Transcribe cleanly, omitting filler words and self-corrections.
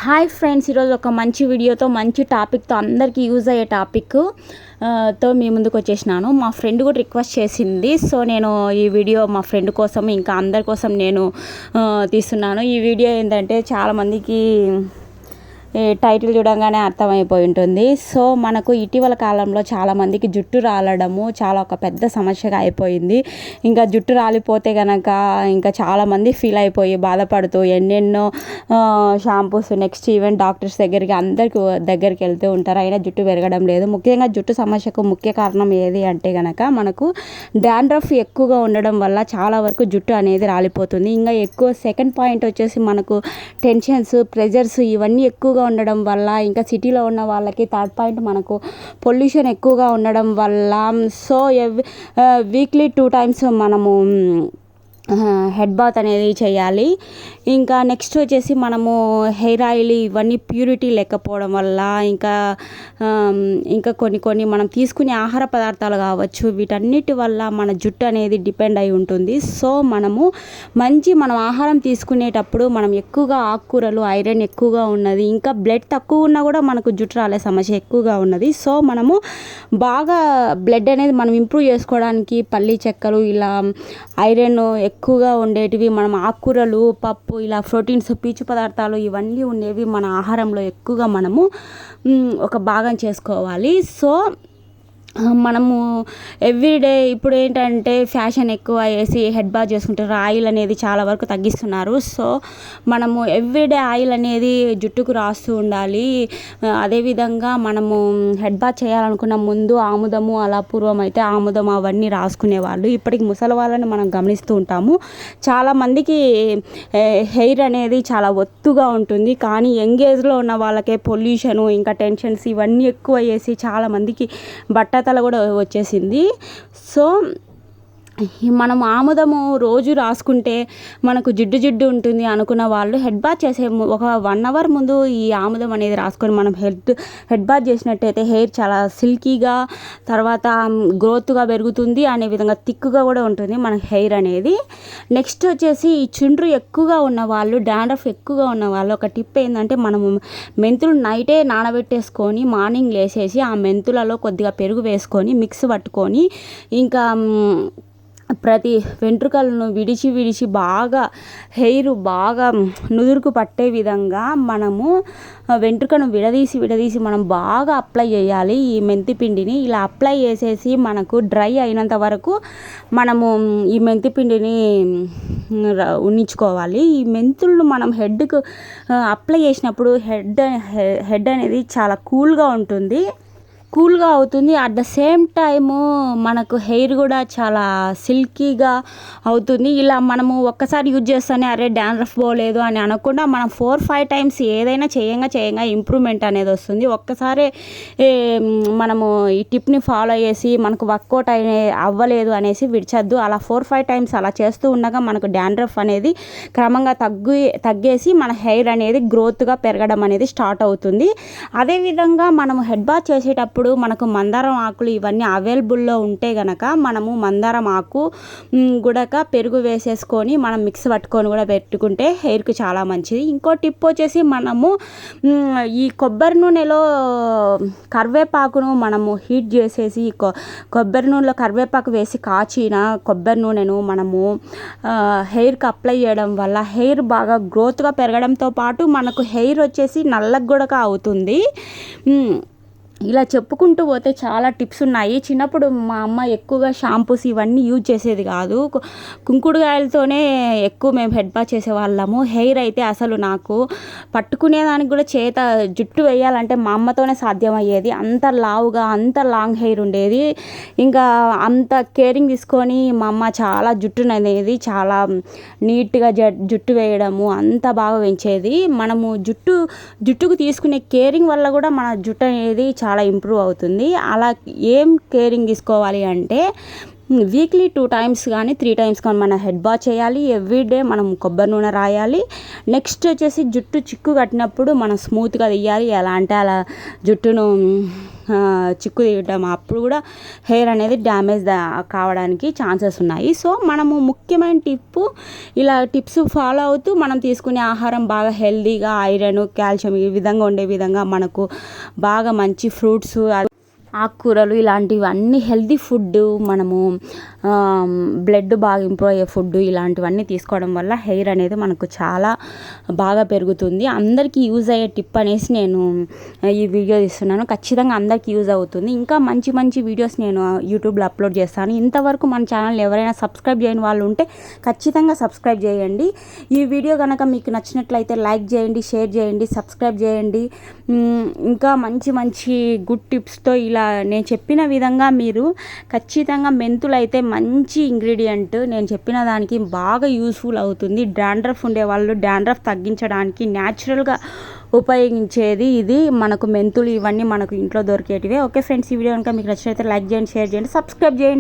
Hi friends, ఈరోజు ఒక మంచి వీడియోతో మంచి టాపిక్తో అందరికీ యూజ్ అయ్యే టాపిక్ తో మీ ముందుకు వచ్చేసినాను. మా ఫ్రెండ్ కూడా రిక్వెస్ట్ చేసింది. సో నేను ఈ వీడియో మా ఫ్రెండ్ కోసం ఇంకా అందరి కోసం నేను తీస్తున్నాను. ఈ వీడియో ఏంటంటే చాలామందికి టైటిల్ చూడంగానే అర్థమైపోయి ఉంటుంది. సో మనకు ఇటీవల కాలంలో చాలామందికి జుట్టు రాలడము చాలా ఒక పెద్ద సమస్యగా అయిపోయింది. ఇంకా జుట్టు రాలిపోతే కనుక ఇంకా చాలామంది ఫీల్ అయిపోయి బాధపడుతూ ఎన్నెన్నో షాంపూస్ నెక్స్ట్ ఈవెన్ డాక్టర్స్ దగ్గరికి వెళ్తూ ఉంటారు, అయినా జుట్టు పెరగడం లేదు. ముఖ్యంగా జుట్టు సమస్యకు ముఖ్య కారణం ఏది అంటే కనుక మనకు డాండ్రఫ్ ఎక్కువగా ఉండడం వల్ల చాలా వరకు జుట్టు అనేది రాలిపోతుంది. ఇంకా ఎక్కువ సెకండ్ పాయింట్ వచ్చేసి మనకు టెన్షన్స్, ప్రెజర్స్ ఇవన్నీ ఎక్కువగా ఉండడం వల్ల, ఇంకా సిటీలో ఉన్న వాళ్ళకి థర్డ్ పాయింట్ మనకు పొల్యూషన్ ఎక్కువగా ఉండడం వల్ల. సో వీక్లీ 2 times మనము హెడ్ బాత్ అనేది చేయాలి. ఇంకా నెక్స్ట్ వచ్చేసి మనము హెయిర్ ఆయిల్ ఇవన్నీ ప్యూరిటీ లేకపోవడం వల్ల, ఇంకా కొన్ని మనం తీసుకునే ఆహార పదార్థాలు కావచ్చు, వీటన్నిటి వల్ల మన జుట్టు అనేది డిపెండ్ అయి ఉంటుంది. సో మనం ఆహారం తీసుకునేటప్పుడు మనం ఎక్కువగా ఆకుకూరలు, ఐరన్ ఎక్కువగా ఉన్నది, ఇంకా బ్లడ్ తక్కువ ఉన్నా కూడా మనకు జుట్టు రాలే సమస్య ఎక్కువగా ఉన్నది. సో మనము బాగా బ్లడ్ అనేది మనం ఇంప్రూవ్ చేసుకోవడానికి పల్లి చెక్కలు, ఇలా ఐరన్ ఎక్కువగా ఉండేటివి, మనం ఆకుకూరలు, పప్పు, ఇలా ప్రోటీన్స్, పీచు పదార్థాలు ఇవన్నీ ఉండేవి మన ఆహారంలో ఎక్కువగా మనము ఒక భాగం చేసుకోవాలి. సో మనము ఎవ్రీడే ఇప్పుడు ఏంటంటే ఫ్యాషన్ ఎక్కువ వేసి హెడ్ బాత్ చేసుకుంటారు, ఆయిల్ అనేది చాలా వరకు తగ్గిస్తున్నారు. సో మనము ఎవ్రీడే ఆయిల్ అనేది జుట్టుకు రాస్తూ ఉండాలి. అదేవిధంగా మనము హెడ్ బాత్ చేయాలనుకున్న ముందు ఆముదము, అలా పూర్వం అయితే ఆముదం అవన్నీ రాసుకునేవాళ్ళు. ఇప్పటికి ముసలి వాళ్ళని మనం గమనిస్తూ ఉంటాము. చాలామందికి హెయిర్ అనేది చాలా ఒత్తుగా ఉంటుంది, కానీ యంగ్ ఏజ్లో ఉన్న వాళ్ళకే పొల్యూషను, ఇంకా టెన్షన్స్ ఇవన్నీ ఎక్కువ వేసి చాలామందికి బట్టతల కూడా వచ్చేసింది. సో మనం ఆముదము రోజు రాసుకుంటే మనకు జిడ్డు ఉంటుంది అనుకున్న వాళ్ళు హెడ్ బాత్ చేసే ఒక 1 hour ముందు ఈ ఆముదం అనేది రాసుకొని మనం హెడ్ బాత్ చేసినట్టయితే హెయిర్ చాలా సిల్కీగా, తర్వాత గ్రోత్గా పెరుగుతుంది, అనే విధంగా థిక్గా కూడా ఉంటుంది మన హెయిర్ అనేది. నెక్స్ట్ వచ్చేసి ఈ చుండ్రు ఎక్కువగా ఉన్న వాళ్ళు, డాండ్రఫ్ ఎక్కువగా ఉన్న వాళ్ళు ఒక టిప్ ఏంటంటే, మనము మెంతులు నైటే నానబెట్టేసుకొని మార్నింగ్ లేసేసి ఆ మెంతులలో కొద్దిగా పెరుగు వేసుకొని మిక్స్ పట్టుకొని, ఇంకా ప్రతి వెంట్రుకలను విడిచి బాగా హెయిర్ బాగా నుదురుకు పట్టే విధంగా మనము వెంట్రుకను విడదీసి మనం బాగా అప్లై చేయాలి ఈ మెంతి పిండిని. ఇలా అప్లై చేసేసి మనకు డ్రై అయినంత వరకు మనము ఈ మెంతి పిండిని ఉంచుకోవాలి. ఈ మెంతులను మనం హెడ్కు అప్లై చేసినప్పుడు హెడ్ అనేది చాలా కూల్గా అవుతుంది. అట్ ద సేమ్ టైము మనకు హెయిర్ కూడా చాలా సిల్కీగా అవుతుంది. ఇలా మనము ఒక్కసారి యూజ్ చేస్తేనే అరే డాండ్రఫ్ పోలేదు అని అనకుండా మనం 4-5 times ఏదైనా చేయంగా ఇంప్రూవ్మెంట్ అనేది వస్తుంది. ఒక్కసారి మనము ఈ టిప్ని ఫాలో చేసి మనకు వర్కౌట్ అవ్వలేదు అనేసి విడిచద్దు. అలా 4-5 times అలా చేస్తూ ఉండగా మనకు డాండ్రఫ్ అనేది క్రమంగా తగ్గేసి మన హెయిర్ అనేది గ్రోత్గా పెరగడం అనేది స్టార్ట్ అవుతుంది. అదేవిధంగా మనము హెడ్ బాత్ చేసేటప్పుడు మనకు మందారం ఆకులు ఇవన్నీ అవైలబుల్లో ఉంటే గనక మనము మందారం ఆకు గుడక పెరుగు వేసేసుకొని మనం మిక్స్ పట్టుకొని కూడా పెట్టుకుంటే హెయిర్కి చాలా మంచిది. ఇంకో టిప్ వచ్చేసి, మనము ఈ కొబ్బరి నూనెలో కరివేపాకును మనము హీట్ చేసేసి కొబ్బరి నూనెలో కరివేపాకు వేసి కాచిన కొబ్బరి నూనెను మనము హెయిర్కి అప్లై చేయడం వల్ల హెయిర్ బాగా గ్రోత్గా పెరగడంతో పాటు మనకు హెయిర్ వచ్చేసి నల్లగా కూడా అవుతుంది. ఇలా చెప్పుకుంటూ పోతే చాలా టిప్స్ ఉన్నాయి. చిన్నప్పుడు మా అమ్మ ఎక్కువగా షాంపూస్ ఇవన్నీ యూజ్ చేసేది కాదు, కుంకుడుకాయలతోనే ఎక్కువ మేము హెడ్ బాత్ చేసేవాళ్ళము. హెయిర్ అయితే అసలు నాకు పట్టుకునేదానికి కూడా జుట్టు వేయాలంటే మా అమ్మతోనే సాధ్యమయ్యేది. అంత లావుగా, అంత లాంగ్ హెయిర్ ఉండేది. ఇంకా అంత కేరింగ్ తీసుకొని మా అమ్మ చాలా జుట్టును అనేది చాలా నీట్గా జుట్టు వేయడము అంత బాగా పెంచేది. మనము జుట్టుకు తీసుకునే కేరింగ్ వల్ల కూడా మన జుట్టు అనేది చాలా ఇంప్రూవ్ అవుతుంది. అలా ఏం కేరింగ్ తీసుకోవాలి అంటే, వీక్లీ 2 టైమ్స్ కానీ 3 టైమ్స్ కానీ మన హెడ్ బాత్ చేయాలి. ఎవ్రీడే మనం కొబ్బరి నూనె రాయాలి. నెక్స్ట్ వచ్చేసి జుట్టు చిక్కు కట్టినప్పుడు మనం స్మూత్గా తీయాలి. ఎలా అంటే అలా జుట్టును చిక్కు తీయటం అప్పుడు కూడా హెయిర్ అనేది డ్యామేజ్ కావడానికి ఛాన్సెస్ ఉన్నాయి. సో మనము ముఖ్యమైన ఇలా టిప్స్ ఫాలో అవుతూ మనం తీసుకునే ఆహారం బాగా హెల్తీగా ఐరన్, కాల్షియం ఈ విధంగా ఉండే విధంగా మనకు బాగా మంచి ఫ్రూట్స్, ఆకుకూరలు ఇలాంటివన్నీ హెల్తీ ఫుడ్, మనము బ్లడ్ బాగా ఇంప్రూవ్ అయ్యే ఫుడ్ ఇలాంటివన్నీ తీసుకోవడం వల్ల హెయిర్ అనేది మనకు చాలా బాగా పెరుగుతుంది. అందరికీ యూజ్ అయ్యే టిప్ అనేసి నేను ఈ వీడియో ఇస్తున్నాను. ఖచ్చితంగా అందరికీ యూజ్ అవుతుంది. ఇంకా మంచి మంచి వీడియోస్ నేను యూట్యూబ్లో అప్లోడ్ చేస్తాను. ఇంతవరకు మన ఛానల్ ఎవరైనా సబ్స్క్రైబ్ చేయని వాళ్ళు ఉంటే ఖచ్చితంగా సబ్స్క్రైబ్ చేయండి. ఈ వీడియో కనుక మీకు నచ్చినట్లయితే లైక్ చేయండి, షేర్ చేయండి, సబ్స్క్రైబ్ చేయండి. ఇంకా మంచి మంచి గుడ్ టిప్స్తో ఇలా నేను చెప్పిన విధంగా మీరు ఖచ్చితంగా మెంతులు అయితే మంచి ఇంగ్రీడియంట్. నేను చెప్పిన దానికి బాగా యూస్ఫుల్ అవుతుంది. డాండ్రఫ్ ఉండేవాళ్ళు డాండ్రఫ్ తగ్గించడానికి న్యాచురల్గా ఉపయోగించేది ఇది. మనకు మెంతులు ఇవన్నీ మనకు ఇంట్లో దొరికేటివే. ఓకే ఫ్రెండ్స్, ఈ వీడియో కనుక మీకు నచ్చినట్లయితే లైక్ చేయండి, షేర్ చేయండి, సబ్స్క్రైబ్ చేయండి.